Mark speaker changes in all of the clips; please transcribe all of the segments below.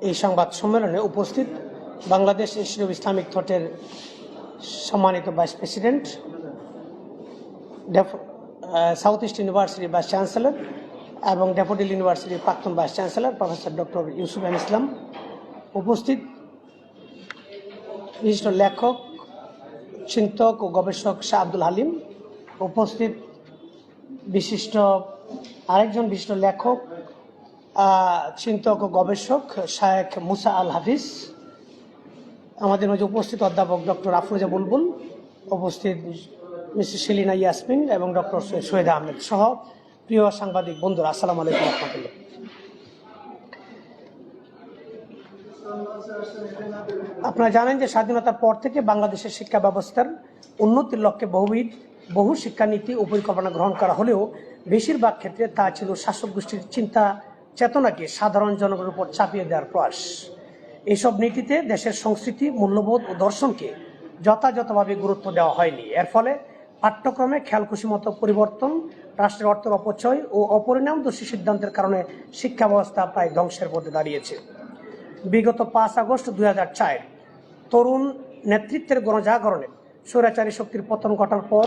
Speaker 1: এই সংবাদ সম্মেলনে উপস্থিত বাংলাদেশ ইনস্টিটিউট অব ইসলামিক থটের সম্মানিত ভাইস প্রেসিডেন্ট, সাউথ ইস্ট ইউনিভার্সিটির ভাইস চ্যান্সেলর এবং ড্যাফোডিল ইউনিভার্সিটির প্রাক্তন vice chancellor professor doctor Yusuf M Islam, উপস্থিত বিশিষ্ট লেখক, চিন্তক ও গবেষক শাহ আব্দুল হালিম, উপস্থিত আরেকজন বিশিষ্ট লেখক, চিন্তক ও গবেষক শায়েখ মুসা আল হাফিজ, আমাদের মাঝে উপস্থিত অধ্যাপক ডক্টর আফরোজা বুলবুল, উপস্থিত মিসেস শিলিনা ইয়াসমিন এবং ডক্টর সৈয়দ আহমেদ সহ প্রিয় সাংবাদিক বন্ধুরা, আসসালামু আলাইকুম রহমতুল্লাহ। আপনারা জানেন যে স্বাধীনতার পর থেকে বাংলাদেশের শিক্ষা ব্যবস্থার উন্নতির লক্ষ্যে বহু শিক্ষানীতি ও পরিকল্পনা গ্রহণ করা হলেও বেশিরভাগ ক্ষেত্রে তা ছিল শাসক গোষ্ঠীর চিন্তা চেতনাকে সাধারণ জনগণের উপর চাপিয়ে দেওয়ার প্রয়াস। এইসব নীতিতে দেশের সংস্কৃতি, মূল্যবোধ ও দর্শনকে যথাযথভাবে গুরুত্ব দেওয়া হয়নি। এর ফলে পাঠ্যক্রমে খেয়ালখুশি মতো পরিবর্তন, রাষ্ট্রের অর্থের অপচয় ও অপরিণামদর্শী সিদ্ধান্তের কারণে শিক্ষা ব্যবস্থা প্রায় ধ্বংসের পথে দাঁড়িয়েছে। বিগত 5 আগস্ট 2004 তরুণ নেতৃত্বের গণজাগরণে স্বৈরাচারী শক্তির পতন ঘটার পর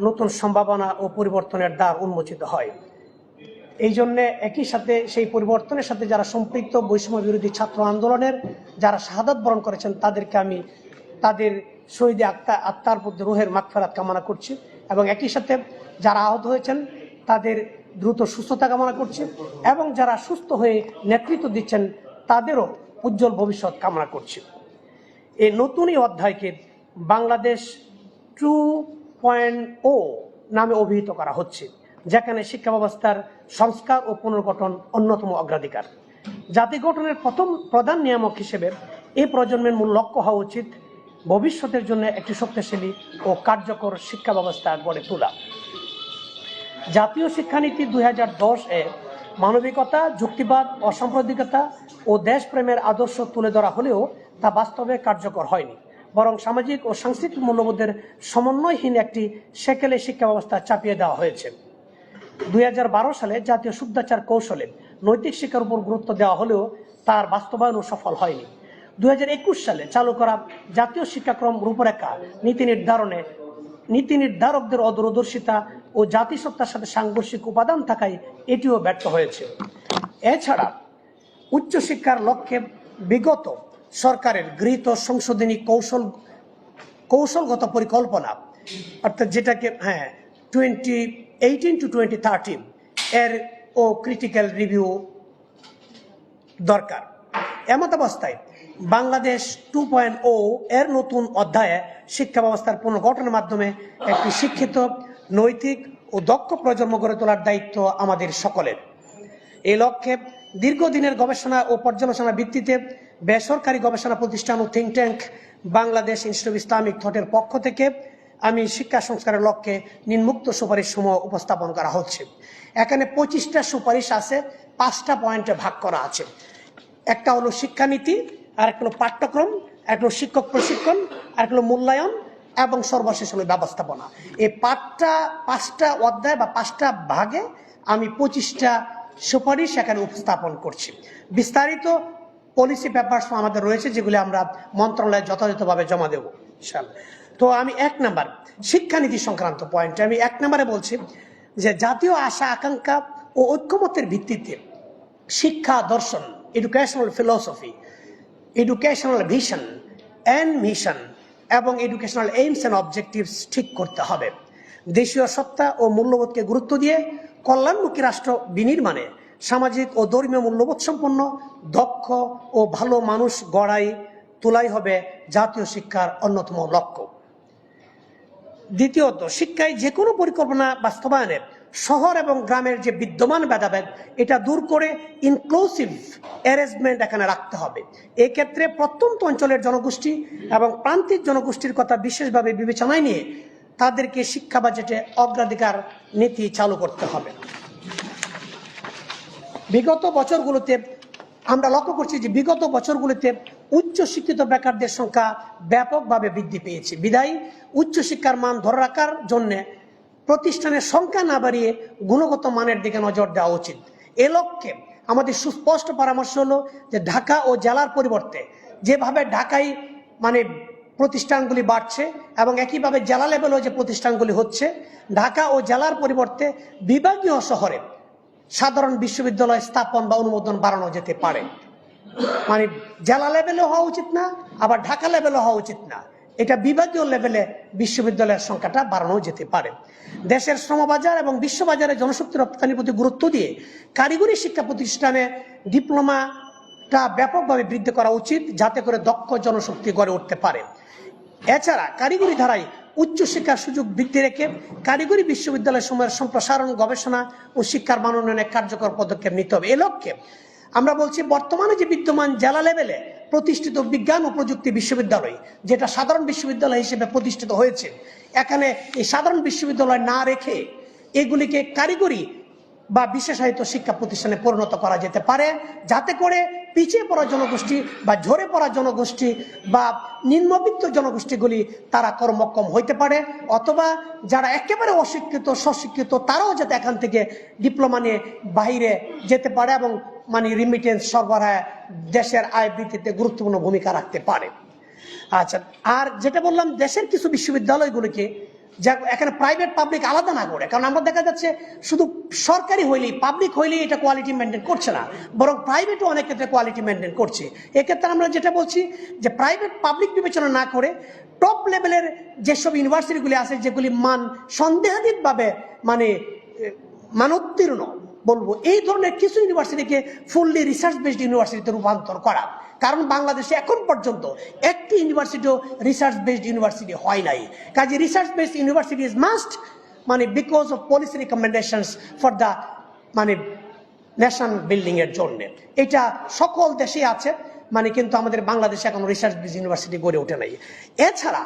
Speaker 1: নতুন সম্ভাবনা ও পরিবর্তনের দ্বার উন্মোচিত হয়। এই জন্যে একই সাথে সেই পরিবর্তনের সাথে যারা সম্পৃক্ত বৈষম্য বিরোধী ছাত্র আন্দোলনের যারা শাহাদাত বরণ করেছেন তাদেরকে আমি তাদের শহীদে আত্মার প্রতি রুহের মাগফিরাত কামনা করছি এবং একই সাথে যারা আহত হয়েছেন তাদের দ্রুত সুস্থতা কামনা করছি এবং যারা সুস্থ হয়ে নেতৃত্ব দিচ্ছেন তাদেরও উজ্জ্বল ভবিষ্যৎ কামনা করছি। এই নতুন এই অধ্যায়কে বাংলাদেশ 2.0 নামে অভিহিত করা হচ্ছে, যেখানে শিক্ষা ব্যবস্থার সংস্কার ও পুনর্গঠন অন্যতম অগ্রাধিকার। জাতি গঠনের প্রধান নিয়ামক হিসেবে এই প্রজন্মের মূল লক্ষ্য হওয়া উচিত ভবিষ্যতের জন্য একটি শক্তিশালী ও কার্যকর শিক্ষা ব্যবস্থা গড়ে তোলা। জাতীয় শিক্ষানীতি 2010-এ মানবিকতা, যুক্তিবাদ, অসাম্প্রদায়িকতা ও দেশপ্রেমের আদর্শ তুলে ধরা হলেও তা বাস্তবে কার্যকর হয়নি, বরং সামাজিক ও সাংস্কৃতিক মূল্যবোধের সমন্বয়হীন একটি সেকেলে শিক্ষা ব্যবস্থা চাপিয়ে দেওয়া হয়েছে। 2012 সালে জাতীয় শুদ্ধাচার কৌশলে নৈতিক শিক্ষার উপর গুরুত্ব দেওয়া হলেও তার বাস্তবায়নও সফল হয়নি। 2021 সালে চালু করা জাতীয় শিক্ষাক্রম রূপরেখা নীতি নির্ধারকদের অদূরদর্শিতা ও জাতিসত্তার সাথে সাংঘর্ষিক উপাদান থাকায় এটিও ব্যর্থ হয়েছে। এছাড়া উচ্চশিক্ষার লক্ষ্যে বিগত সরকারের গৃহীত সংশোধনী কৌশলগত পরিকল্পনা, অর্থাৎ যেটাকে 2018 to 2030 এর ও ক্রিটিক্যাল রিভিউ দরকার। এমত অবস্থায় বাংলাদেশ 2.0 এর নতুন অধ্যায়ে শিক্ষা ব্যবস্থার পুনর্গঠনের মাধ্যমে একটি শিক্ষিত, নৈতিক ও দক্ষ প্রজন্ম গড়ে তোলার দায়িত্ব আমাদের সকলের। এই লক্ষ্যে দীর্ঘদিনের গবেষণা ও পর্যালোচনার ভিত্তিতে বেসরকারি গবেষণা প্রতিষ্ঠান ও think tank Bangladesh institute of Islamic থটের পক্ষ থেকে আমি শিক্ষা সংস্কারের লক্ষ্যে নিম্নোক্ত সুপারিশ সমূহ উপস্থাপন করা হচ্ছে। এখানে 25টা সুপারিশ আছে, 5টা পয়েন্টে ভাগ করা আছে। একটা হলো শিক্ষানীতি, আর একটা হলো পাঠ্যক্রম, একটা হলো শিক্ষক প্রশিক্ষণ, আর একটা হলো মূল্যায়ন এবং সর্বশেষ হলো ব্যবস্থাপনা। এই 5টা অধ্যায় বা 5টা ভাগে আমি 25টা সুপারিশ এখানে উপস্থাপন করছি। বিস্তারিত পলিসি পেপারস আমাদের রয়েছে, যেগুলি আমরা মন্ত্রণালয়ে যথাযথভাবে জমা দেব ইনশাআল্লাহ। তো আমি 1 নাম্বার শিক্ষানীতি সংক্রান্ত পয়েন্টে আমি 1 নম্বরে বলছি যে জাতীয় আশা আকাঙ্ক্ষা ও ঐক্যমত্যের ভিত্তিতে শিক্ষা দর্শন, educational philosophy, educational vision and mission এবং এডুকেশনাল এইমস অ্যান্ড অবজেক্টিভস ঠিক করতে হবে। দেশীয় সত্তা ও মূল্যবোধকে গুরুত্ব দিয়ে কল্যাণমুখী রাষ্ট্র বিনির্মাণে সামাজিক ও ধর্মীয় মূল্যবোধ সম্পন্ন, দক্ষ ও ভালো মানুষ তোলাই হবে জাতীয় শিক্ষার অন্যতম লক্ষ্য। দ্বিতীয়ত, শিক্ষায় যে কোনো পরিকল্পনা বাস্তবায়নে শহর এবং গ্রামের যে বিদ্যমান ভেদাভেদ এটা দূর করে ইনক্লুসিভ অ্যারেঞ্জমেন্ট এখানে রাখতে হবে। এক্ষেত্রে প্রত্যন্ত অঞ্চলের জনগোষ্ঠী এবং প্রান্তিক জনগোষ্ঠীর কথা বিশেষভাবে বিবেচনায় নিয়ে তাদেরকে শিক্ষা বাজেটে অগ্রাধিকার নীতি চালু করতে হবে। বিগত বছরগুলোতে আমরা লক্ষ্য করছি যে উচ্চশিক্ষিত বেকারদের সংখ্যা ব্যাপকভাবে বৃদ্ধি পেয়েছে। বিধায় উচ্চশিক্ষার মান ধরে রাখার জন্য প্রতিষ্ঠানের সংখ্যা না বাড়িয়ে গুণগত মানের দিকে নজর দেওয়া উচিত। এ লক্ষ্যে আমাদের সুস্পষ্ট পরামর্শ হলো যে ঢাকা ও জেলার পরিবর্তে যেভাবে ঢাকায় মানে প্রতিষ্ঠানগুলি বাড়ছে এবং একইভাবে জেলা লেভেলেও যে প্রতিষ্ঠানগুলি হচ্ছে, ঢাকা ও জেলার পরিবর্তে বিভাগীয় শহরে সাধারণ বিশ্ববিদ্যালয় স্থাপন বা অনুমোদন বাড়ানো যেতে পারে। মানে জেলা লেভেলে হওয়া উচিত না, আবার ঢাকা লেভেলে হওয়া উচিত না, এটা বিভাগীয় লেভেলে বিশ্ববিদ্যালয়ের সংখ্যাটা বাড়ানো যেতে পারে। দেশের শ্রমবাজার এবং বিশ্ববাজারে জনশক্তি রপ্তানির প্রতি গুরুত্ব দিয়ে কারিগরি শিক্ষা প্রতিষ্ঠানে ডিপ্লোমাটা ব্যাপকভাবে বৃদ্ধি করা উচিত, যাতে করে দক্ষ জনশক্তি গড়ে উঠতে পারে। এছাড়া কারিগরি ধারায় উচ্চশিক্ষার সুযোগ বৃদ্ধি রেখে কারিগরি বিশ্ববিদ্যালয় সমূহের সম্প্রসারণ, গবেষণা ও শিক্ষার মান উন্নয়নে কার্যকর পদক্ষেপ নিতে হবে। এ লক্ষ্যে আমরা বলছি, বর্তমানে যে বিদ্যমান জেলা লেভেলে প্রতিষ্ঠিত বিজ্ঞান ও প্রযুক্তি বিশ্ববিদ্যালয়, যেটা সাধারণ বিশ্ববিদ্যালয় হিসেবে প্রতিষ্ঠিত হয়েছে, এখানে এই সাধারণ বিশ্ববিদ্যালয় না রেখে এগুলিকে কারিগরি বা বিশেষায়িত শিক্ষা প্রতিষ্ঠানে পরিণত করা যেতে পারে, যাতে করে পিছিয়ে পড়া জনগোষ্ঠী বা ঝরে পড়া জনগোষ্ঠী বা নিম্নবিত্ত জনগোষ্ঠীগুলি তারা কর্মক্ষম হইতে পারে, অথবা যারা একেবারে অশিক্ষিত স্বশিক্ষিত তারাও যাতে এখান থেকে ডিপ্লোমা নিয়ে বাইরে যেতে পারে এবং মানে রিমিটেন্স সরবরাহে দেশের আয় বৃদ্ধিতে গুরুত্বপূর্ণ ভূমিকা রাখতে পারে। আচ্ছা, আর যেটা বললাম, দেশের কিছু বিশ্ববিদ্যালয়গুলিকে যা এখানে প্রাইভেট পাবলিক আলাদা না করে, কারণ আমরা দেখা যাচ্ছে শুধু সরকারি হইলেই, পাবলিক হইলেই এটা কোয়ালিটি মেনটেন করছে না, বরং প্রাইভেটও অনেক ক্ষেত্রে কোয়ালিটি মেনটেন করছে। এক্ষেত্রে আমরা যেটা বলছি যে প্রাইভেট পাবলিক বিবেচনা না করে টপ লেভেলের যেসব ইউনিভার্সিটিগুলি আছে, যেগুলি মান সন্দেহাতীতভাবে মানে মানোত্তীর্ণ বলবো, এই ধরনের কিছু ইউনিভার্সিটিকে ফুললি রিসার্চ বেসড ইউনিভার্সিটিতে রূপান্তর করা। কারণ বাংলাদেশে এখন পর্যন্ত একটি ইউনিভার্সিটিও রিসার্চ বেসড ইউনিভার্সিটি হয় নাই। কাজে research based university is must, মানে because of policy recommendations for the মানে ন্যাশন বিল্ডিং এর জন্য। এটা সকল দেশে আছে, মানে কিন্তু আমাদের বাংলাদেশে এখন রিসার্চ বেসড ইউনিভার্সিটি গড়ে ওঠে নাই। এছাড়া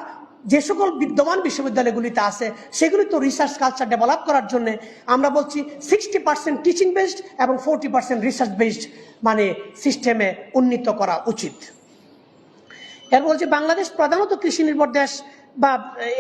Speaker 1: যে সকল বিদ্যমান বিশ্ববিদ্যালয়গুলিতে আছে সেগুলি তো রিসার্চ কালচার ডেভেলপ করার জন্য আমরা বলছি 60% টিচিং বেসড এবং 40% রিসার্চ বেসড মানে সিস্টেমে উন্নীত করা উচিত। এর বলছে বাংলাদেশ প্রধানত কৃষি নির্ভর দেশ, বা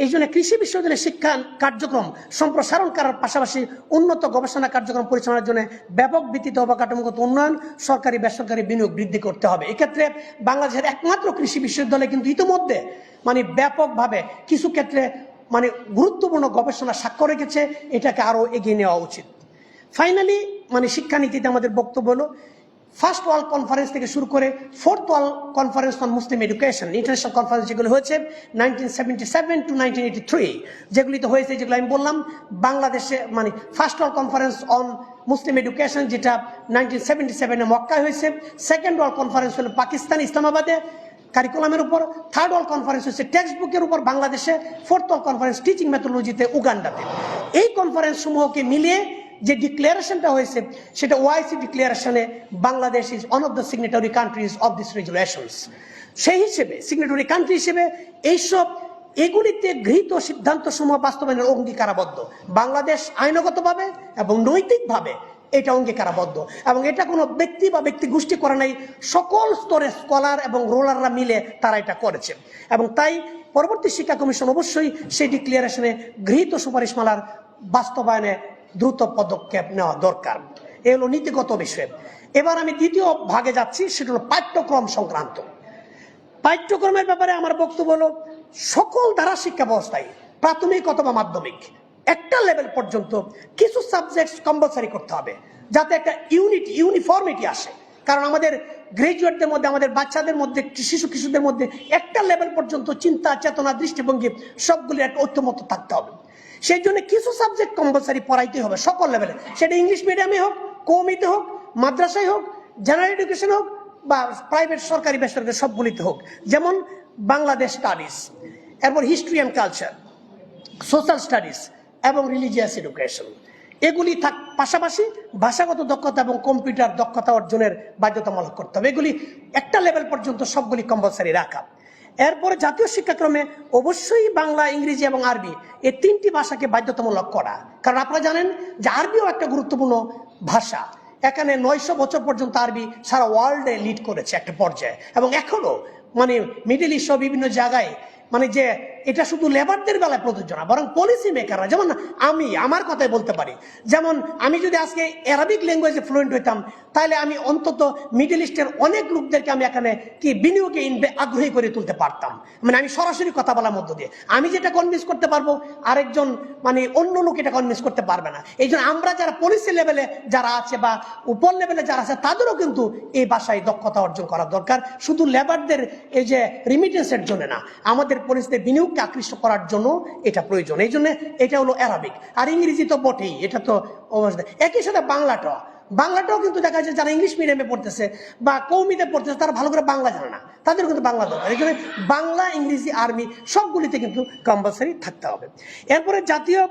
Speaker 1: এই জন্য কৃষি বিশ্ববিদ্যালয়ের শিক্ষা কার্যক্রম সম্প্রসারণ করার পাশাপাশি উন্নত গবেষণা কার্যক্রম পরিচালনার জন্য ব্যাপক ভিত্তিতে অবকাঠামোগত উন্নয়ন, সরকারি বেসরকারি বিনিয়োগ বৃদ্ধি করতে হবে। এক্ষেত্রে বাংলাদেশের একমাত্র কৃষি বিশ্ববিদ্যালয় কিন্তু ইতিমধ্যে মানে ব্যাপকভাবে কিছু ক্ষেত্রে মানে গুরুত্বপূর্ণ গবেষণা স্বাক্ষর রেখেছে, এটাকে আরো এগিয়ে নেওয়া উচিত। ফাইনালি মানে শিক্ষানীতিতে আমাদের বক্তব্য হলো, ফার্স্ট ওয়ার্ল্ড কনফারেন্স থেকে শুরু করে fourth world conference on Muslim education, international conference যেগুলো হয়েছে 1977 to 1983, যেগুলিতে হয়েছে, যেগুলো আমি বললাম, বাংলাদেশে মানে first world conference on Muslim education যেটা 1977-এ মক্কায় হয়েছে, সেকেন্ড ওয়ার্ল্ড কনফারেন্স হলো পাকিস্তান ইসলামাবাদে কারিকুলামের উপর, থার্ড ওয়ার্ল্ড কনফারেন্স হচ্ছে টেক্সট বুকের উপর বাংলাদেশে, ফোর্থ ওয়ার্ল্ড কনফারেন্স টিচিং মেথোলজিতে উগান্ডাতে। এই কনফারেন্স সমূহকে মিলিয়ে যে ডিক্লারেশনটা হয়েছে সেটা ওআইসি ডিক্লারেশনে Bangladesh is one of the signatory countries of this resolutions. সেই হিসেবে সিগনেটারি কান্ট্রি হিসেবে এইসব এগুলিতে গৃহীত সিদ্ধান্ত সমূহ বাস্তবায়নের অঙ্গীকারাবদ্ধ। বাংলাদেশ আইনগতভাবে এবং নৈতিকভাবে এটা অঙ্গীকারাবদ্ধ, এবং এটা কোনো ব্যক্তি বা ব্যক্তি গোষ্ঠী করে নাই, সকল স্তরে স্কলার এবং রোলাররা মিলে তারা এটা করেছে। এবং তাই পরবর্তী শিক্ষা কমিশন অবশ্যই সেই ডিক্লারেশনে গৃহীত সুপারিশমালার বাস্তবায়নে দ্রুত পদক্ষেপ নেওয়া দরকার। এ হলো নীতিগত বিষয়। এবার আমি দ্বিতীয় ভাগে যাচ্ছি, সেটা হলো পাঠ্যক্রম সংক্রান্ত। পাঠ্যক্রমের ব্যাপারে আমার বক্তব্য হলো, সকল ধারা শিক্ষা ব্যবস্থায় প্রাথমিক অথবা মাধ্যমিক একটা লেভেল পর্যন্ত কিছু সাবজেক্ট কম্পালসারি করতে হবে, যাতে একটা ইউনিফর্মিটি আসে। কারণ আমাদের গ্রাজুয়েটদের মধ্যে, আমাদের বাচ্চাদের মধ্যে, শিশুদের মধ্যে একটা লেভেল পর্যন্ত চিন্তা, চেতনা, দৃষ্টিভঙ্গি সবগুলি একটা ঐক্যমত থাকতে হবে। সেই জন্য কিছু সাবজেক্ট কম্পালসারি পড়াইতে হবে সকল লেভেলে, সেটা ইংলিশ মিডিয়ামে হোক, কওমিতে হোক, মাদ্রাসায় হোক, জেনারেল এডুকেশন হোক, বা প্রাইভেট সরকারি বেসরকারি সবগুলিতে হোক। যেমন বাংলাদেশ স্টাডিজ, এরপর history and culture, social studies এবং রিলিজিয়াস এডুকেশন, এগুলি পাশাপাশি ভাষাগত দক্ষতা এবং কম্পিউটার দক্ষতা অর্জনের বাধ্যতামূলক করতে হবে। এগুলি একটা লেভেল পর্যন্ত সবগুলি কম্পালসারি রাখা। এরপরে জাতীয় শিক্ষাক্রমে অবশ্যই বাংলা, ইংরেজি এবং আরবি এই তিনটি ভাষাকে বাধ্যতামূলক করা। কারণ আপনারা জানেন যে আরবিও একটা গুরুত্বপূর্ণ ভাষা। এখানে 900 বছর পর্যন্ত আরবি সারা ওয়ার্ল্ডে লিড করেছে একটা পর্যায়ে, এবং এখনো মানে মিডল ইস্ট বিভিন্ন জায়গায় মানে যে এটা শুধু লেবারদের বেলায় প্রযোজ্য না, বরং পলিসি মেকাররা, যেমন আমি আমার কথাই বলতে পারি, যেমন আমি যদি আজকে অ্যারাবিক ল্যাঙ্গুয়েজে ফ্লুয়েন্ট হইতাম, তাহলে আমি অন্তত মিডল ইস্টের অনেক লোকদেরকে আমি এখানে কি বিনিয়োগে আগ্রহী করে তুলতে পারতাম। মানে আমি সরাসরি কথা বলার মধ্য দিয়ে আমি যেটা কনভিন্স করতে পারবো, আরেকজন মানে অন্য লোক এটা কনভিন্স করতে পারবে না। এই জন্য আমরা যারা পলিসি লেভেলে যারা আছে বা উপর লেভেলে যারা আছে, তাদেরও কিন্তু এই ভাষায় দক্ষতা অর্জন করা দরকার। শুধু লেবারদের এই যে রিমিটেন্সের জন্য না, আমাদের পলিসিতে বিনিয়োগকে আকৃষ্ট করার জন্য এটা প্রয়োজন। এই জন্য এটা হলো অ্যারাবিক, আর ইংরেজি তো বটেই, এটা তো অবস্থা। একই সাথে বাংলাটাও কিন্তু দেখা যায় যারা ইংলিশ মিডিয়ামে পড়তেছে বা কৌমিতে পড়তেছে, তারা ভালো করে বাংলা জানে না, তাদের কিন্তু বাংলা দরকার। এখানে বাংলা, ইংরেজি, আর্মি সবগুলিতে কিন্তু কম্পালসারি থাকতে হবে। এরপরে জাতীয়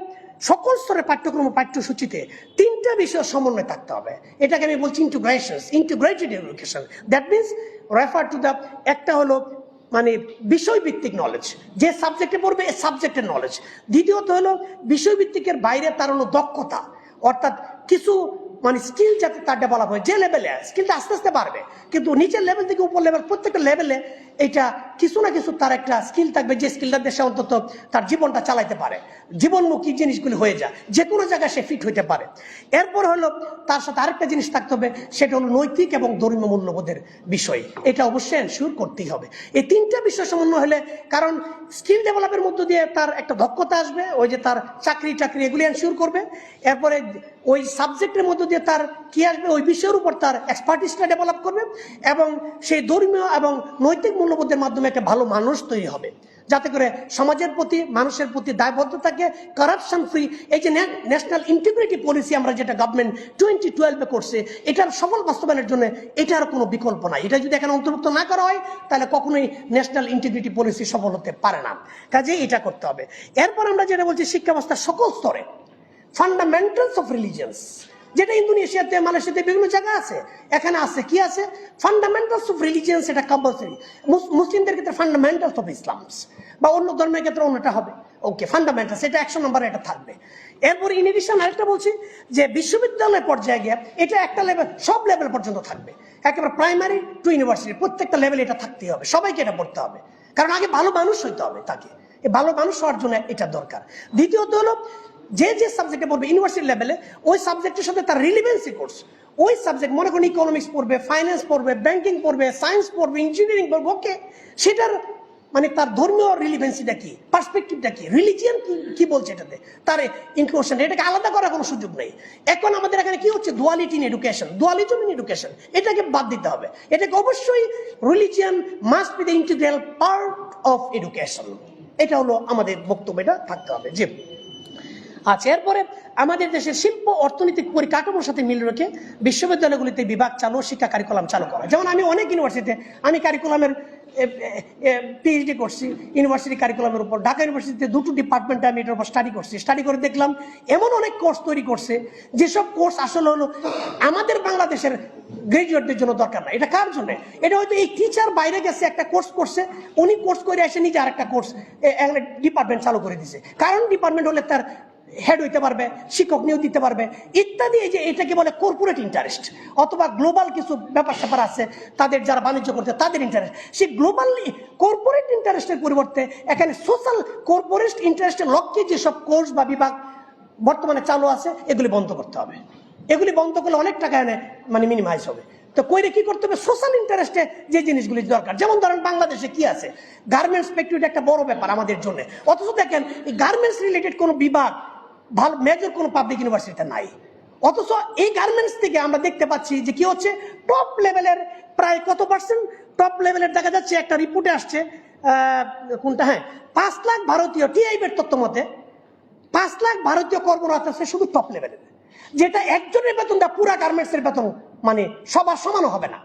Speaker 1: সকল স্তরের পাঠ্যক্রম পাঠ্যসূচিতে 3টা বিষয় সমন্বয় থাকতে হবে। এটাকে আমি বলছি integrated education. That means refer to the, একটা হলো মানে বিষয়ভিত্তিক নলেজ, যে সাবজেক্টে পড়বে এই সাবজেক্টের নলেজ। দ্বিতীয়ত হলো বিষয়ভিত্তিকের বাইরে তার হলো দক্ষতা, অর্থাৎ কিছু মানে স্কিল যাতে তার ডেভেলপ হয়। যে লেভেলে স্কিলটা আস্তে আস্তে বাড়বে, কিন্তু নিচের লেভেল থেকে উপর লেভেল প্রত্যেকটা লেভেলে এটা কিছু না কিছু তার একটা স্কিল থাকবে, যে স্কিলটা দেশে অন্তত তার জীবনটা চালাইতে পারে, জীবনমুখী জিনিসগুলি হয়ে যায়, যে কোনো জায়গায় সে ফিট হইতে পারে। এরপর হলো তার সাথে আরেকটা জিনিস থাকতে হবে, সেটা হলো নৈতিক এবং ধর্মীয় মূল্যবোধের বিষয়। এটা অবশ্যই এনশিওর করতেই হবে। এই 3টা বিষয় সমন্বয় হলে, কারণ স্কিল ডেভেলপের মধ্য দিয়ে তার একটা দক্ষতা আসবে, ওই যে তার চাকরি এগুলি এনশিওর করবে। এরপরে ওই সাবজেক্টের মধ্য দিয়ে তার কি আসবে, ওই বিষয়ের উপর তার এক্সপার্টিসটা ডেভেলপ করবে, এবং সেই ধর্মীয় এবং নৈতিক মূল্যবোধের মাধ্যমে একটা ভালো মানুষ তৈরি হবে, যাতে করে সমাজের প্রতি, মানুষের প্রতি দায়বদ্ধ থাকে, কারাপশন ফ্রি। এই যে ন্যাশনাল ইন্টিগ্রিটি পলিসি আমরা যেটা গভর্নমেন্ট 2012-এ করছে, এটার সফল বাস্তবায়নের জন্য এটার কোনো বিকল্প নাই। এটা যদি এখানে অন্তর্ভুক্ত না করা হয়, তাহলে কখনোই ন্যাশনাল ইন্টিগ্রিটি পলিসি সফল হতে পারে না। কাজে এটা করতে হবে। এরপর আমরা যেটা বলছি, শিক্ষা ব্যবস্থার সকল স্তরে ফান্ডামেন্টালস অফ রিলিজিয়ন্স, যেটা ইন্দোনেশিয়াতে, মালয়েশিয়াতে বিভিন্ন জায়গা আছে, এখানে আছে কি আছে, ফান্ডামেন্টালস অফ রিলিজিয়ন্স, এটা কম্পালসারি। মুসলিমদের ক্ষেত্রে ফান্ডামেন্টালস অফ ইসলামস, বা অন্য ধর্মের ক্ষেত্রে অন্যটা হবে। ওকে, ফান্ডামেন্টালস এটা 100 নম্বরে এটা থাকবে। এরপর ইন এডিশন আরেকটা বলছি যে বিশ্ববিদ্যালয় পর্যায়ে গিয়ে এটা একটা লেভেল, সব লেভেল পর্যন্ত থাকবে, একেবারে প্রাইমারি টু ইউনিভার্সিটি, প্রত্যেকটা লেভেলে এটা থাকতেই হবে, সবাইকে এটা পড়তে হবে। কারণ আগে ভালো মানুষ হইতে হবে, তাকে এই ভালো মানুষ হওয়ার জন্য এটা দরকার। দ্বিতীয়ত হলো যে সাবজেক্টে পড়বে ইউনিভার্সিটি লেভেলে, ওই সাবজেক্টের সাথে তার রিলিভেন্সি কোর্স, ওই সাবজেক্ট মনে করুন ইকোনমিক্স পড়বে, ফাইন্যান্স পড়বে, ব্যাংকিং পড়বে, সায়েন্স পড়বে, ইঞ্জিনিয়ারিং পড়বে, ওকে, সেটার মানে তার ধর্মীয় রিলিভেন্সিটা কি, পার্সপেক্টিভটা কি, রিলিজিয়ান কি বলছে এটাতে, তার ইনক্লুশন, এটাকে আলাদা করার কোনো সুযোগ নেই। এখন আমাদের এখানে কি হচ্ছে, দুয়ালিটি ইন এডুকেশন, দুয়ালিজম ইন এডুকেশন, এটাকে বাদ দিতে হবে। এটাকে অবশ্যই religion must be the integral part of education. এটা হলো আমাদের বক্তব্য, এটা থাকতে হবে। জি, আচ্ছা। এরপরে আমাদের দেশের শিল্প অর্থনৈতিক পরিকাঠামোর সাথে মিল রেখে বিশ্ববিদ্যালয়গুলিতে বিভাগ চালু, শিক্ষা কারিকুলাম চালু করা। যেমন আমি অনেক ইউনিভার্সিটিতে আমি কারিকুলামের পিএইচডি করছি, ইউনিভার্সিটি কারিকুলামের উপর। ঢাকা ইউনিভার্সিটিতে 2টো ডিপার্টমেন্টে আমি এটার উপর স্টাডি করছি। স্টাডি করে দেখলাম এমন অনেক কোর্স তৈরি করছে, যেসব কোর্স আসলে হলো আমাদের বাংলাদেশের গ্রাজুয়েটদের জন্য দরকার না। এটা কার জন্য? এটা হয়তো এই টিচার বাইরে গেছে, একটা কোর্স করছে, উনি কোর্স করে এসে নিজে আরেকটা কোর্স ডিপার্টমেন্ট চালু করে দিছে। কারণ ডিপার্টমেন্ট হলে তার হেড হইতে পারবে, শিক্ষক নিয়োগ দিতে পারবে ইত্যাদি। এই যে এটাকে বলে কর্পোরেট ইন্টারেস্ট, অথবা গ্লোবাল কিছু ব্যাপার স্যাপার আছে, তাদের যারা বাণিজ্য করতে তাদের ইন্টারেস্ট, সেই গ্লোবালি কর্পোরেট ইন্টারেস্টের পরিবর্তে এখানে সোশ্যাল কর্পোরেট ইন্টারেস্টের লক্ষ্যে যেসব কোর্স বা বিভাগ বর্তমানে চালু আছে, এগুলি বন্ধ করতে হবে। এগুলি বন্ধ করলে অনেক টাকা এনে মানে মিনিমাইজ হবে। তো কইরে কি করতে হবে, সোশ্যাল ইন্টারেস্টে যে জিনিসগুলি দরকার। যেমন ধরেন বাংলাদেশে কি আছে, গার্মেন্টস ফ্যাক্টরি একটা বড় ব্যাপার আমাদের জন্য, অথচ দেখেন এই গার্মেন্টস রিলেটেড কোনো বিভাগ ভালো মেজর কোনো পাবলিক ইউনিভার্সিটিতে নাই। অথচ এই গার্মেন্টস থেকে আমরা দেখতে পাচ্ছি যে কি হচ্ছে, টপ লেভেলের প্রায় কত পার্সেন্ট টপ লেভেলের দেখা যাচ্ছে, একটা রিপোর্টে আসছে কোনটা, হ্যাঁ, 5 লাখ ভারতীয়, টিআইবির তথ্য মতে 5 লাখ ভারতীয় কর্মরত আছে শুধু টপ লেভেলের, যেটা একজনের বেতনটা পুরা গার্মেন্টসের বেতন মানে সবার সমানও হবে না।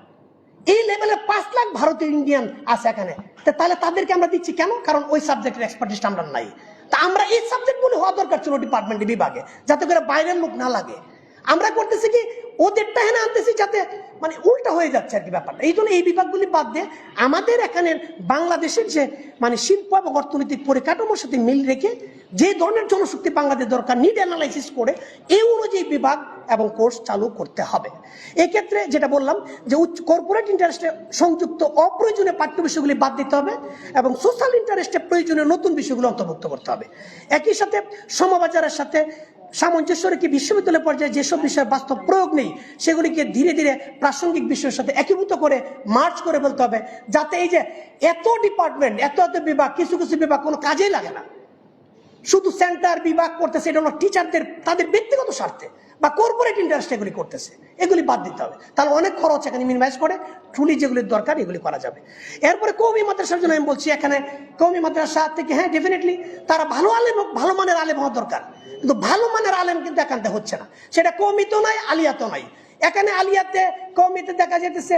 Speaker 1: এই লেভেলে 5 লাখ ভারতীয় ইন্ডিয়ান আছে এখানে। তাহলে তাদেরকে আমরা দিচ্ছি কেন? কারণ ওই সাবজেক্টের এক্সপার্টিস আমরা নাই। তা আমরা এই সাবজেক্টগুলো হওয়া দরকার ছিল ডিপার্টমেন্টে, বিভাগে, যাতে করে বাইরের লোক না লাগে। আমরা করতেছি কি, ওদেরটা এখানে আনতেছি, যাতে মানে উল্টা হয়ে যাচ্ছে আর কি ব্যাপারটা। এই জন্য এই বিভাগগুলি বাদ দিয়ে আমাদের এখানে বাংলাদেশের যে মানে শিল্প এবং অর্থনৈতিক পরিকাঠামোর সাথে মিল রেখে যে ধরনের জনশক্তি বাংলাদেশ দরকার নিড অ্যানালাইসিস করে এই অনুযায়ী বিভাগ এবং কোর্স চালু করতে হবে। এক্ষেত্রে যেটা বললাম যে কর্পোরেট ইন্টারেস্টে সংযুক্ত অপ্রয়োজনীয় পাঠ্য বিষয়গুলি বাদ দিতে হবে এবং সোশ্যাল ইন্টারেস্টে প্রয়োজনীয় নতুন বিষয়গুলো অন্তর্ভুক্ত করতে হবে। একই সাথে সমবাজারের সাথে সামঞ্জস্য রেখে বিশ্ববিদ্যালয় পর্যায়ে যেসব বিষয়ের বাস্তব প্রয়োগ নেই সেগুলিকে ধীরে ধীরে প্রাসঙ্গিক বিষয়ের সাথে একীভূত করে মার্চ করে ফেলতে হবে, যাতে এই যে এত ডিপার্টমেন্ট এত বিভাগ, কিছু কিছু বিভাগ কোনো কাজেই লাগে না, শুধু সেন্টার বিভাগ করতেছে, এটা হলো টিচারদের তাদের ব্যক্তিগত স্বার্থে বা কর্পোরেট ইন্টারেস্ট এগুলি করতেছে, এগুলি বাদ দিতে হবে। তাহলে অনেক খরচ এখানে মিনিমাইজ করে ট্রুলি যেগুলির দরকার এগুলি করা যাবে। এরপরে কওমি মাদ্রাসার জন্য আমি বলছি, এখানে কওমি মাদ্রাসা থেকে হ্যাঁ ডেফিনেটলি তারা ভালো আলেম, ভালো মানের আলেম হওয়া দরকার, কিন্তু ভালো মানের আলেম কিন্তু একান্তে হচ্ছে না, সেটা কওমিতেও নাই আলিয়াতেও নাই। এখানে আলিয়াতে কওমিতে দেখা যেতেছে,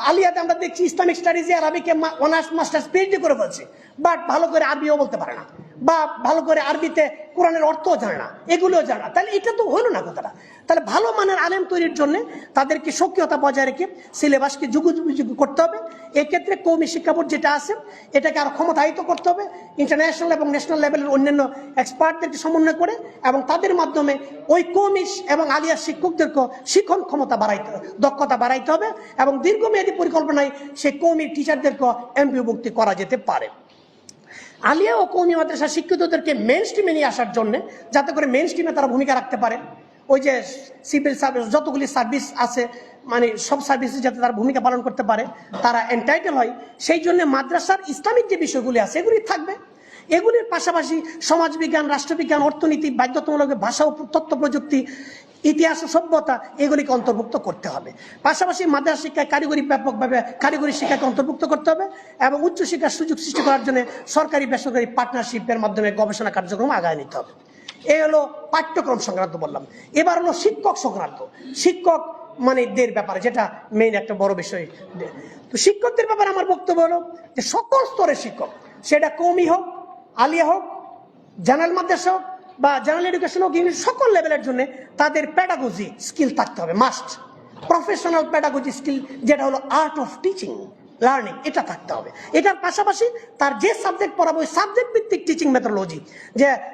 Speaker 1: আলিয়াতে আমরা দেখছি ইসলামিক স্টাডিজে আরবিকে অনার্স মাস্টার্স পিএইচডি করে ফেলছে, বাট ভালো করে আরবিও বলতে পারে না বা ভালো করে আরবিতে কোরআনের অর্থও জানে না, এগুলোও জানে না। তাহলে এটা তো হলো না কথাটা। তাহলে ভালো মানের আলেম তৈরির জন্য তাদেরকে সক্রিয়তা বজায় রেখে সিলেবাসকে যুগোপযোগী করতে হবে। এক্ষেত্রে কওমি শিক্ষা বোর্ড যেটা আছে এটাকে আরো ক্ষমতায়িত করতে হবে, ইন্টারন্যাশনাল এবং ন্যাশনাল লেভেলের অন্যান্য এক্সপার্টদেরকে সমন্বয় করে এবং তাদের মাধ্যমে ওই কওমি এবং আলিয়া শিক্ষকদেরকে শিক্ষণ ক্ষমতা বাড়াইতে, দক্ষতা বাড়াইতে হবে এবং দীর্ঘমেয়াদী পরিকল্পনায় সেই কওমি টিচারদেরকে এমপিওভুক্তি করা যেতে পারে। আলিয়া ও কওমি মাদ্রাসা শিক্ষিতদেরকে মেইন স্ট্রিমে নিয়ে আসার জন্য, যাতে করে মেইন স্ট্রিমে তারা ভূমিকা রাখতে পারে, ওই যে সিভিল সার্ভিস যতগুলি সার্ভিস আছে মানে সব সার্ভিসে যাতে তারা ভূমিকা পালন করতে পারে, তারা এন্টাইটেল হয়, সেই জন্য মাদ্রাসার ইসলামিক যে বিষয়গুলি আছে এগুলি থাকবে। এগুলির পাশাপাশি সমাজবিজ্ঞান, রাষ্ট্রবিজ্ঞান, অর্থনীতি, বাধ্যতামূলক ভাষা ও তথ্য প্রযুক্তি, ইতিহাস ও সভ্যতা এগুলিকে অন্তর্ভুক্ত করতে হবে। পাশাপাশি মাদ্রাসা শিক্ষায় কারিগরি ব্যাপকভাবে কারিগরি শিক্ষাকে অন্তর্ভুক্ত করতে হবে এবং উচ্চশিক্ষার সুযোগ সৃষ্টি করার জন্য সরকারি বেসরকারি পার্টনারশিপের মাধ্যমে গবেষণা কার্যক্রম আগায় নিতে হবে। এই হলো পাঠ্যক্রম সংক্রান্ত বললাম। এবার হলো শিক্ষক সংক্রান্ত, শিক্ষক মানে দের ব্যাপারে যেটা মেইন একটা বড় বিষয়। তো শিক্ষকদের ব্যাপারে আমার বক্তব্য হলো যে সকল স্তরের শিক্ষক, সেটা কওমি হোক, আলিয়া হোক, জেনারেল মাদ্রাসা হোক বা জেনারেল এডুকেশন হোক, ইংলিশ, সকল লেভেলের জন্য তাদের প্যাডাগজি স্কিল থাকতে হবে, মাস্ট। প্রফেশনাল প্যাডাগজি স্কিল যেটা হলো আর্ট অফ টিচিং লার্নিং, এটা থাকতে হবে। এটার পাশাপাশি তার যে সাবজেক্ট পড়াবো ওই সাবজেক্ট ভিত্তিক টিচিং মেথোডোলজি,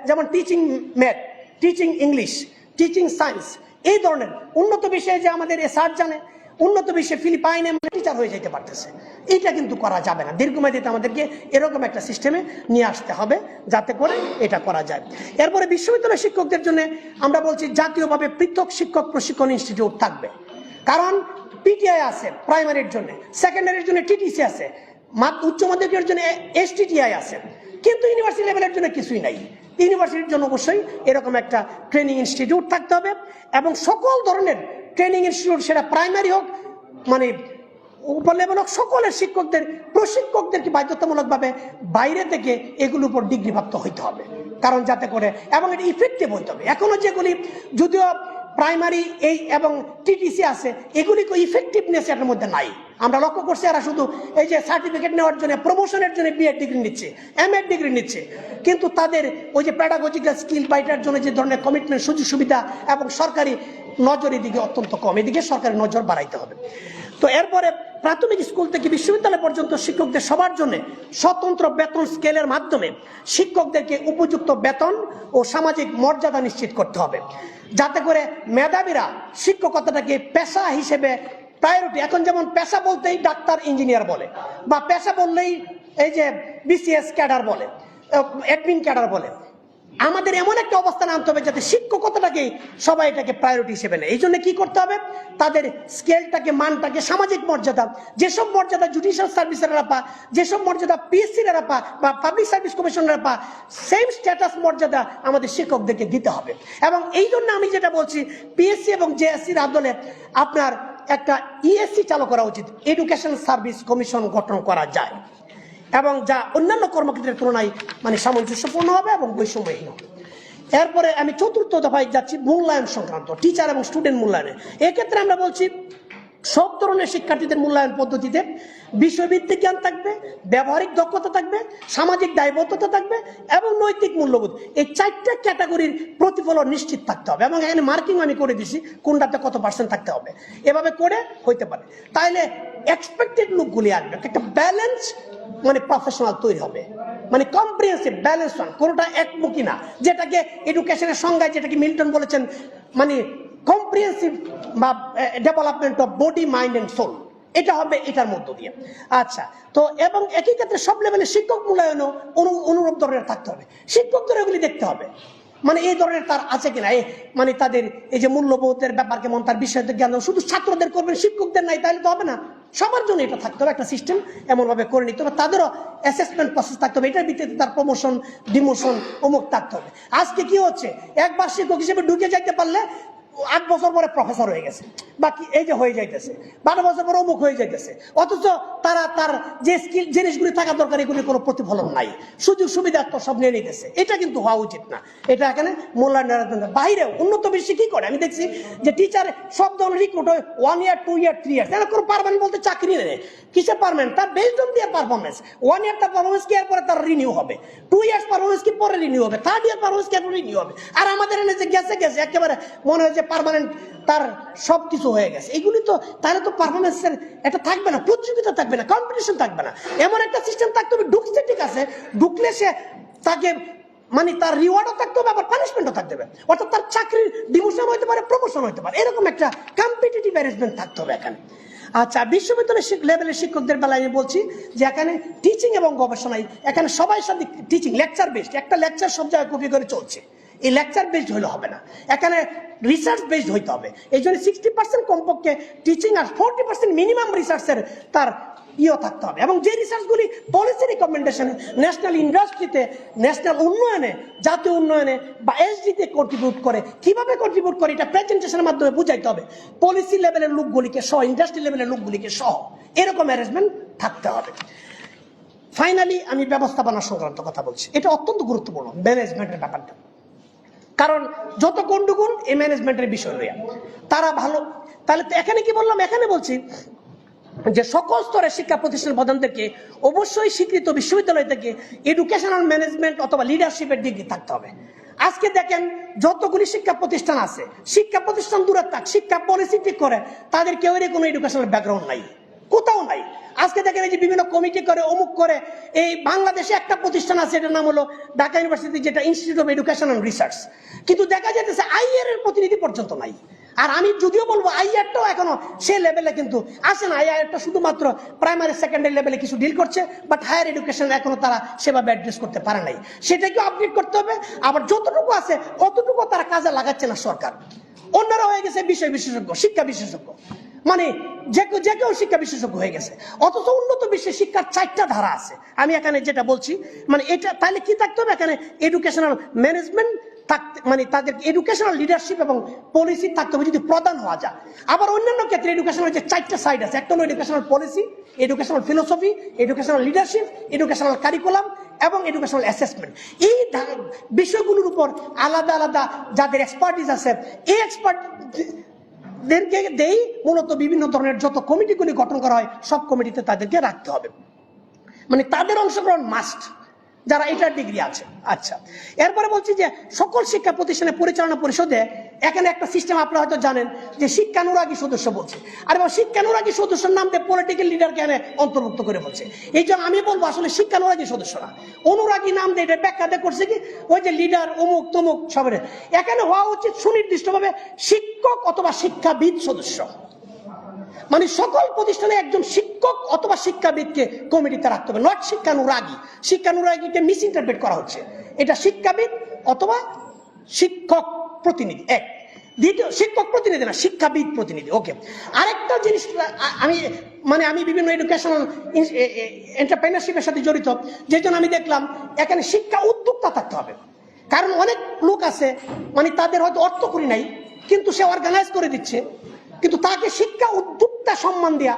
Speaker 1: যেমন teaching math, teaching English, teaching science, এই ধরনের উন্নত বিষয়ে যে আমাদের স্যার জানে, উন্নত বিষয়ে ফিলিপাইনে টিচার হয়ে যেতে পারতেছে, এটা কিন্তু করা যাবে না। দীর্ঘমেয়াদীতে আমাদেরকে এরকম একটা সিস্টেমে নিয়ে আসতে হবে যাতে করে এটা করা যায়। এরপরে বিশ্ববিদ্যালয় শিক্ষকদের জন্য আমরা বলছি জাতীয়ভাবে পৃথক শিক্ষক প্রশিক্ষণ ইনস্টিটিউট থাকবে, কারণ পিটিআই আছে প্রাইমারির জন্য, সেকেন্ডারির জন্য টিটিসি আছে, উচ্চ মাধ্যমিকের জন্য এসটিটিআই আছে, কিন্তু ইউনিভার্সিটি লেভেলের জন্য কিছুই নাই। ইউনিভার্সিটির জন্য অবশ্যই এরকম একটা ট্রেনিং ইনস্টিটিউট থাকতে হবে এবং সকল ধরনের ট্রেনিং ইনস্টিটিউট, সেটা প্রাইমারি হোক মানে উপর লেভেল হোক, সকলের শিক্ষকদের প্রশিক্ষকদেরকে বাধ্যতামূলকভাবে বাইরে থেকে এগুলোর উপর ডিগ্রিপ্রাপ্ত হইতে হবে, কারণ যাতে করে এবং এটা ইফেক্টিভ হইতে হবে। এখনো যেগুলি যদিও প্রাইমারি এই এবং টিটিসি আছে, এগুলি ইফেক্টিভনেস এর মধ্যে নাই। আমরা লক্ষ্য করছি এরা শুধু এই যে সার্টিফিকেট নেওয়ার জন্য, প্রমোশনের জন্য বিএড ডিগ্রি নিচ্ছে, এমএড ডিগ্রি নিচ্ছে, কিন্তু তাদের ওই যে প্যাডাগজিক্যাল স্কিল বাইটার জন্য যে ধরনের কমিটমেন্ট, সুযোগ সুবিধা এবং সরকারি নজর এদিকে অত্যন্ত কম, এদিকে সরকারি নজর বাড়াইতে হবে। তো এরপরে প্রাথমিক স্কুল থেকে বিশ্ববিদ্যালয় পর্যন্ত শিক্ষকদের সবার জন্য স্বতন্ত্র বেতন স্কেলের মাধ্যমে শিক্ষকদেরকে উপযুক্ত বেতন ও সামাজিক মর্যাদা নিশ্চিত করতে হবে, যাতে করে মেধাবীরা শিক্ষকতাটাকে পেশা হিসেবে প্রায়োরিটি, এখন যেমন পেশা বলতেই ডাক্তার ইঞ্জিনিয়ার বলে, বা পেশা বললেই এই যে বিসিএস ক্যাডার বলে, অ্যাডমিন ক্যাডার বলে, আমাদের এমন একটা অবস্থান আনতে হবে যাতে শিক্ষকতাটাকে সবাই এটাকে প্রায়োরিটি হিসেবে নেয়। এই জন্য কি করতে হবে, তাদের স্কেলটাকে, মানটাকে, সামাজিক মর্যাদা, যেসব মর্যাদা জুডিশিয়াল সার্ভিসেরা পা, যেসব মর্যাদা পিএসসিরা পা বা পাবলিক সার্ভিস কমিশনাররা পা, সেম স্ট্যাটাস মর্যাদা আমাদের শিক্ষকদেরকে দিতে হবে। এবং এই জন্য আমি যেটা বলছি, পিএসসি এবং জেএসসির আদলে আপনার একটা ইএসসি চালু করা উচিত, এডুকেশন সার্ভিস কমিশন গঠন করা যায়, এবং যা অন্যান্য কর্মক্ষেত্রের তুলনায় মানে সামঞ্জস্যপূর্ণ হবে এবং বৈষম্যহীন হবে। এরপরে আমি চতুর্থ দফায় যাচ্ছি, মূল্যায়ন সংক্রান্ত, টিচার এবং স্টুডেন্ট মূল্যায়নে। এক্ষেত্রে আমরা বলছি সব ধরনের শিক্ষার্থীদের মূল্যায়ন পদ্ধতিতে বিষয়ভিত্তিক জ্ঞান থাকবে, ব্যবহারিক দক্ষতা থাকবে, সামাজিক দায়বদ্ধতা থাকবে এবং নৈতিক মূল্যবোধ। এই চারটা ক্যাটাগরির প্রতিফলন নিশ্চিত থাকতে হবে এবং এখানে মার্কিং আমি করে দিছি কোনটাতে কত পার্সেন্ট থাকতে হবে, এভাবে করে হইতে পারে। তাইলে এক্সপেক্টেড লুকগুলি আসবে, একটা ব্যালেন্স মানে প্রফেশনাল তৈরি হবে। মানে কম্প্রিহেন্সিভ ব্যালেন্স ওয়ান, কোনোটা একমুখী না, যেটাকে এডুকেশনের সংজ্ঞায় যেটাকে মিল্টন বলেছেন মানে কম্প্রিহেন্সিভ বা development of body mind and soul, এটা হবে এটার মধ্য দিয়ে। আচ্ছা, তো এবং একই ক্ষেত্রে সব লেভেলে শিক্ষক মূল্যায়নও অনুরূপ ধরনের থাকতে হবে, শিক্ষকদের এগুলি দেখতে হবে মানে এই ধরনের তার আছে কিনা, মানে তাদের এই যে মূল্যবোধের ব্যাপার কেমন, তার বিষয়দের জ্ঞান শুধু ছাত্রদের করবেন শিক্ষকদের নাই, তাহলে তো হবে না, সবার জন্য এটা থাকতে হবে, একটা সিস্টেম এমনভাবে করে নিতে হবে, তাদেরও অ্যাসেসমেন্ট প্রসেস থাকতে হবে, এটার ভিত্তিতে তার প্রমোশন ডিমোশন অমুক থাকতে হবে। আজকে কি হচ্ছে, একবার শিক্ষক হিসেবে ঢুকে যাইতে পারলে 8 বছর পরে প্রফেসর হয়ে গেছে, বাকি এই যে হয়ে যাইতেছে, 12 বছর পরে অমুক হয়ে যাইতেছে, অথচ তারা তার যে স্কিল জিনিসগুলি থাকা দরকার এগুলি কোনো প্রতিফলন নাই, সুযোগ সুবিধা তো সব নিয়ে নিতেছে, এটা কিন্তু হওয়া উচিত না। এটা এখানে মূল্যায়ন বাইরে উন্নত বিশ্বে কি করে আমি দেখছি যে টিচার সব ধরনের রিক্রুট হয় 1 ইয়ার 2 ইয়ার 3 ইয়ার, এরা কোনো পারমানেন্ট বলতে চাকরি নেই, কিসে পারমানেন্ট, তার বেসড অন দিয়ে পারফরমেন্স, 1 ইয়ার তার পারফরমেন্স কি এরপরে তার রিনিউ হবে, 2 ইয়ার্স পারফরমেন্স কি পরে রিনিউ হবে, 3rd ইয়ার পারফরমেন্স কি এরপরে রিনিউ হবে। আর আমাদের এনে যে গেছে গেছে একেবারে মনে হয় যে পার্মানেন্ট তার সবকিছু হয়ে গেছে, এগুলি তো তাহলে তো পারফরমেন্সের এটা থাকবে না, প্রতিযোগিতা থাকবে না, কম্পিটিশন থাকবে না, এমন একটা সিস্টেম থাকতে হবে ঢুকছে ঠিক আছে, ঢুকলে সে তাকে মানে তার রিওয়ার্ডও থাকতে হবে আবার পানিশমেন্টও থাকতে হবে, অর্থাৎ তার চাকরির ডিমোশন হতে পারে প্রমোশন হতে পারে, এরকম একটা কম্পিটিটিভ অ্যারেঞ্জমেন্ট থাকতে হবে এখানে। আচ্ছা, বিশ্ববিদ্যালয় লেভেলের শিক্ষকদের বেলায় আমি বলছি যে এখানে টিচিং এবং গবেষণায় এখানে সবাই সাথে টিচিং লেকচার বেসড, একটা লেকচার সব জায়গায় কপি করে চলছে, এই লেকচার বেসড হলে হবে না, এখানে রিসার্চ বেসড হইতে হবে, এই জন্য 60% কমপক্ষে টিচিং আর 40% মিনিমাম রিসার্চের তার ইয়ে থাকতে হবে, এবং যে রিসার্চগুলি পলিসি রিকমেন্ডেশনে ন্যাশনাল ইন্ডাস্ট্রিতে ন্যাশনাল উন্নয়নে জাতীয় উন্নয়নে বা এসডিতে কন্ট্রিবিউট করে, কিভাবে কন্ট্রিবিউট করে এটা প্রেজেন্টেশনের মাধ্যমে বুঝাইতে হবে, পলিসি লেভেলের লোকগুলিকে সহ ইন্ডাস্ট্রি লেভেলের লোকগুলিকে সহ এরকম অ্যারেঞ্জমেন্ট থাকতে হবে। ফাইনালি আমি ব্যবস্থাপনা সংক্রান্ত কথা বলছি, এটা অত্যন্ত গুরুত্বপূর্ণ ম্যানেজমেন্টের ব্যাপারটা, কারণ যত গন্ডগোল এই ম্যানেজমেন্টের বিষয় লইয়া তারা ভালো, তাহলে তো এখানে কি বললাম, এখানে বলছি যে সকল স্তরের শিক্ষা প্রতিষ্ঠান প্রধানদেরকে অবশ্যই স্বীকৃত বিশ্ববিদ্যালয় থেকে এডুকেশনাল ম্যানেজমেন্ট অথবা লিডারশিপের ডিগ্রি থাকতে হবে। আজকে দেখেন যতগুলি শিক্ষা প্রতিষ্ঠান আছে, শিক্ষা প্রতিষ্ঠান দূরে থাক, শিক্ষা পলিসি ঠিক করে তাদের কেউ কোনো এডুকেশনাল ব্যাকগ্রাউন্ড নাই, কোথাও নাই। আজকে দেখেন এই যে বিভিন্ন কমিটি করে অমুক করে, এই বাংলাদেশে একটা প্রতিষ্ঠান আছে, এটার নাম হলো ঢাকা ইউনিভার্সিটি, যেটা institute of education and research, কিন্তু দেখা যাচ্ছে আইআর এর প্রতিনিধি পর্যন্ত নাই। আর আমি যদিও বলবো আইআরটাও এখনো সে লেভেলে কিন্তু আসে না, আইআরটা শুধুমাত্র প্রাইমারি সেকেন্ডারি লেভেলে কিছু ডিল করছে, বাট হায়ার এডুকেশন এখনো তারা সেভাবে অ্যাড্রেস করতে পারে নাই, সেটাকেও আপডেট করতে হবে। আবার যতটুকু আছে অতটুকু তারা কাজে লাগাচ্ছে না সরকার, অন্যরা হয়ে গেছে বিষয় বিশেষজ্ঞ, শিক্ষা বিশেষজ্ঞ, মানে যে কেউ শিক্ষা বিশেষজ্ঞ হয়ে গেছে, অথচ উন্নত বিশ্বে শিক্ষার 4টা ধারা আছে। আমি এখানে যেটা বলছি মানে এটা তাহলে কি থাকতে হবে, এখানে এডুকেশনাল ম্যানেজমেন্ট থাকতে মানে তাদের এডুকেশনাল লিডারশিপ এবং পলিসি থাকতে হবে যদি প্রধান হওয়া যায়। আবার অন্যান্য ক্ষেত্রে এডুকেশনাল যে 4টা সাইড আছে, একটা হলো educational policy, educational philosophy, educational leadership, educational curriculum এবং এডুকেশনাল অ্যাসেসমেন্ট। এই বিষয়গুলোর উপর আলাদা আলাদা যাদের এক্সপার্টিস আছে, এই এক্সপার্ট দেরকে দেই মূলত বিভিন্ন ধরনের যত কমিটিগুলি গঠন করা হয় সব কমিটিতে তাদেরকে রাখতে হবে, মানে তাদের অংশগ্রহণ মাস্ট যারা এটার ডিগ্রি আছে। আচ্ছা, এরপরে বলছি যে সকল শিক্ষা প্রতিষ্ঠানের পরিচালনা পরিষদে এখানে একটা সিস্টেম আপনারা হয়তো জানেন যে শিক্ষানুরাগী সদস্য বলছে, আর শিক্ষানুরাগী সদস্যের নাম দিয়ে পলিটিক্যাল লিডারকে এখানে অন্তর্ভুক্ত করে বলছে। এই জন্য আমি বলবো আসলে শিক্ষানুরাগী সদস্য না, অনুরাগী নাম দিয়ে এটা ব্যাখ্যাতে করছে কি ওই যে লিডার অমুক তমুক সবের, এখানে হওয়া উচিত সুনির্দিষ্টভাবে শিক্ষক অথবা শিক্ষাবিদ সদস্য, মানে সকল প্রতিষ্ঠানে একজন শিক্ষক অথবা শিক্ষাবিদকে কমিটিতে রাখতে হবে, নট শিক্ষানুরাগী। শিক্ষানুরাগীকে মিস ইন্টারপ্রেট করা হচ্ছে, এটা শিক্ষাবিদ অথবা শিক্ষক প্রতিনিধি, এক। দ্বিতীয় শিক্ষক প্রতিনিধি না, শিক্ষাবিদ প্রতিনিধি। ওকে, আরেকটা জিনিস আমি বিভিন্ন এডুকেশনাল এন্টারপ্রেনারশিপের সাথে জড়িত, যে জন্য আমি দেখলাম এখানে শিক্ষা উদ্যোক্তা থাকতে হবে। কারণ অনেক লোক আছে মানে তাদের হয়তো অর্থ করি নাই, কিন্তু সে অর্গানাইজ করে দিচ্ছে, কিন্তু তাকে শিক্ষা উদ্যোক্তা সম্মান দেয়া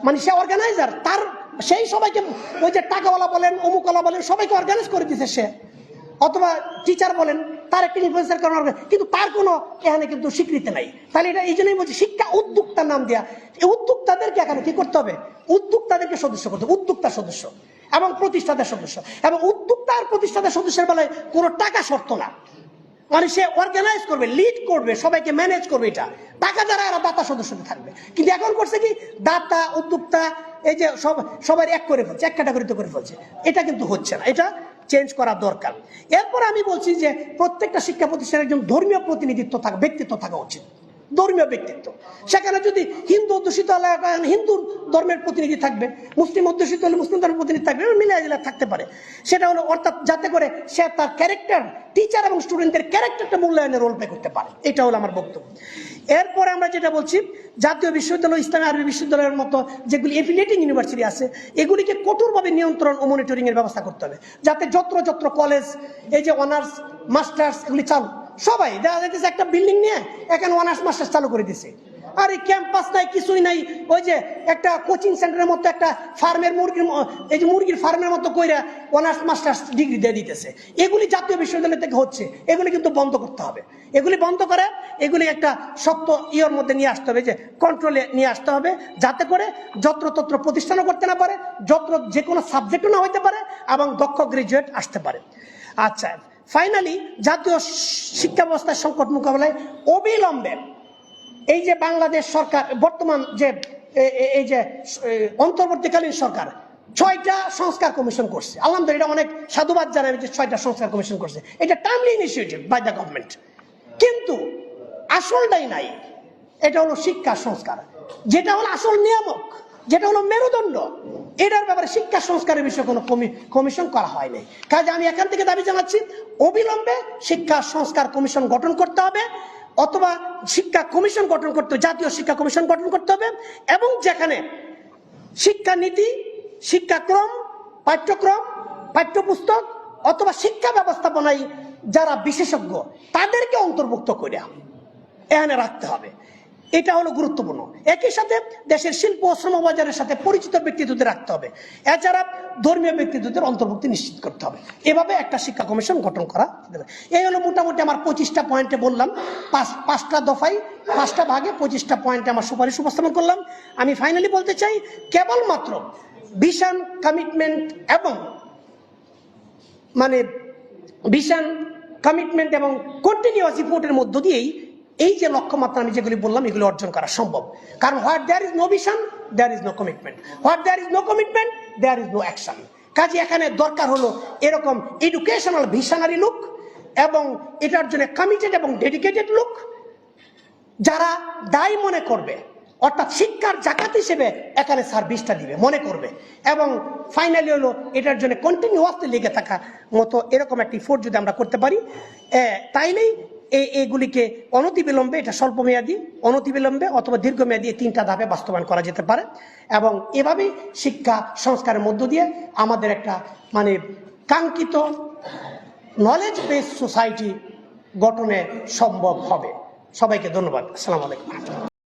Speaker 1: মানে সে অর্গানাইজার, তার সেই সবাইকে ওই যে টাকাওয়ালা বলেন অমুকওয়ালা বলেন সবাইকে অর্গানাইজ করে দিচ্ছে সে, অথবা টিচার বলেন তার একটা ইনফ্লুয়েন্সার কারণ, কিন্তু তার কোনো এখানে কিন্তু স্বীকৃতি নাই। তাহলে এটা এই জন্যই বলছি শিক্ষা উদ্যোক্তার নাম দেয়া, এই উদ্যোক্তাদেরকে এখানে কি করতে হবে, উদ্যোক্তাদেরকে সদস্য করতে হবে, উদ্যোক্তা সদস্য এবং প্রতিষ্ঠাতার সদস্য। এবং উদ্যোক্তা আর প্রতিষ্ঠাতার সদস্যের বেলায় কোনো টাকা শর্ত না, মানে সে অর্গানাইজ করবে, লিড করবে, সবাইকে ম্যানেজ করবে, এটা টাকা দ্বারা এরা দাতা সদস্য থাকবে। কিন্তু এখন করছে কি দাতা উদ্যোক্তা এই যে সবাই এক করে ফেলছে, এক ক্যাটাগরিতে করে ফেলছে, এটা কিন্তু হচ্ছে না, এটা চেঞ্জ করা দরকার। এরপর আমি বলছি যে প্রত্যেকটা শিক্ষা প্রতিষ্ঠানের একজন ধর্মীয় প্রতিনিধিত্ব থাকা, ব্যক্তিত্ব থাকা উচিত, ধর্মীয় ব্যক্তিত্ব। সেখানে যদি হিন্দু অধ্যুষিত হলে হিন্দু ধর্মের প্রতিনিধি থাকবে, মুসলিম অধ্যুষিত হলে মুসলিম ধর্মের প্রতিনিধি থাকবে, মিলিয়ে থাকতে পারে। সেটা হলো অর্থাৎ যাতে করে সে তার ক্যারেক্টার, টিচার এবং স্টুডেন্টদের ক্যারেক্টারটা মূল্যায়নের রোল প্লে করতে পারে। এটা হলো আমার বক্তব্য। এরপরে আমরা যেটা বলছি, জাতীয় বিশ্ববিদ্যালয়, ইসলামী আরবি বিশ্ববিদ্যালয়ের মতো যেগুলি এফিলিয়েটিং ইউনিভার্সিটি আছে, এগুলিকে কঠোরভাবে নিয়ন্ত্রণ ও মনিটরিং এর ব্যবস্থা করতে হবে, যাতে যত্র যত্র কলেজ, এই যে অনার্স মাস্টার্স, এগুলি চালু। সবাই দেখা যাইতেছে একটা বিল্ডিং নিয়ে এখানে অনার্স মাস্টার্স চালু করে দিছে, আর এই ক্যাম্পাস নাই, কিছুই নাই। ওই যে একটা কোচিং সেন্টারের মতো একটা ফার্মের মুরগির, এই যে মুরগির ফার্মের মতো কইরা অনার্স মাস্টার্স ডিগ্রি দিয়ে দিতেছে। এগুলি জাতীয় বিশ্ববিদ্যালয় থেকে হচ্ছে, এগুলি কিন্তু বন্ধ করতে হবে। এগুলি বন্ধ করে এগুলি একটা শক্ত ইয়ের মধ্যে নিয়ে আসতে হবে, যে কন্ট্রোলে নিয়ে আসতে হবে, যাতে করে যত্রতত্র প্রতিষ্ঠানও করতে না পারে, যে কোনো সাবজেক্টও না হইতে পারে, এবং দক্ষ গ্রাজুয়েট আসতে পারে। আচ্ছা, ফাইনালি জাতীয় শিক্ষা ব্যবস্থার সংকট মোকাবেলায় অবিলম্বে এই যে বাংলাদেশ সরকার বর্তমান যে এই যে অন্তর্বর্তীকালীন সরকার 6টা সংস্কার কমিশন করছে, আলহামদুলিল্লাহ, অনেক সাধুবাদ জানাই যে 6টা সংস্কার কমিশন করছে। এটা timely initiative by the government, কিন্তু আসলটাই নাই। এটা হলো শিক্ষা সংস্কার, যেটা হলো আসল নিয়ামক, যেটা হলো মেরুদণ্ড। এটার ব্যাপারে শিক্ষা সংস্কারের বিষয়ে কোনো কমিশন করা হয়নি। কাজে আমি এখান থেকে দাবি জানাচ্ছি, অবিলম্বে শিক্ষা সংস্কার কমিশন গঠন করতে হবে, অথবা শিক্ষা কমিশন গঠন করতে, জাতীয় শিক্ষা কমিশন গঠন করতে হবে, এবং যেখানে শিক্ষানীতি, শিক্ষাক্রম, পাঠ্যক্রম, পাঠ্যপুস্তক অথবা শিক্ষা ব্যবস্থাপনায় যারা বিশেষজ্ঞ তাদেরকে অন্তর্ভুক্ত করে এখানে রাখতে হবে। এটা হলো গুরুত্বপূর্ণ। একই সাথে দেশের শিল্প ও শ্রমবাজারের সাথে পরিচিত ব্যক্তিত্বদের রাখতে হবে, এছাড়া ধর্মীয় ব্যক্তিত্বদের অন্তর্ভুক্তি নিশ্চিত করতে হবে। এভাবে একটা শিক্ষা কমিশন গঠন করা যেতে পারে। এই হলো মোটামুটি আমার 25টা পয়েন্টে বললাম, 5টা দফায় 5টা ভাগে 25টা পয়েন্টে আমার সুপারিশ উপস্থাপন করলাম। আমি ফাইনালি বলতে চাই, কেবলমাত্র ভিশন, কমিটমেন্ট এবং কন্টিনিউয়াস ইফোর্টের মধ্য দিয়েই এই যে লক্ষ্যমাত্রা আমি যেগুলি বললাম, এগুলি অর্জন করা সম্ভব। কারণ what there is no vision, there is no commitment, what there is no commitment, there is no action. কাজে এখানে দরকার হলো এরকম এডুকেশনাল ভিশনারি লুক, এবং এটার জন্য কমিটেড এবং ডেডিকেটেড লুক, যারা দায় মনে করবে, অর্থাৎ শিক্ষার জাকাত হিসেবে এখানে সার্ভিসটা দিবে মনে করবে, এবং ফাইনালি হলো এটার জন্য কন্টিনিউয়াসলি লেগে থাকা মতো এরকম একটি ফোর্স যদি আমরা করতে পারি, তাইলেই এগুলিকে অনতিবিলম্বে, এটা স্বল্প মেয়াদী, অনতিবিলম্বে অথবা দীর্ঘমেয়াদী 3টা ধাপে বাস্তবায়ন করা যেতে পারে। এবং এভাবেই শিক্ষা সংস্কারের মধ্য দিয়ে আমাদের একটা কাঙ্ক্ষিত নলেজ বেসড সোসাইটি গঠনে সম্ভব হবে। সবাইকে ধন্যবাদ। আসসালামু আলাইকুম।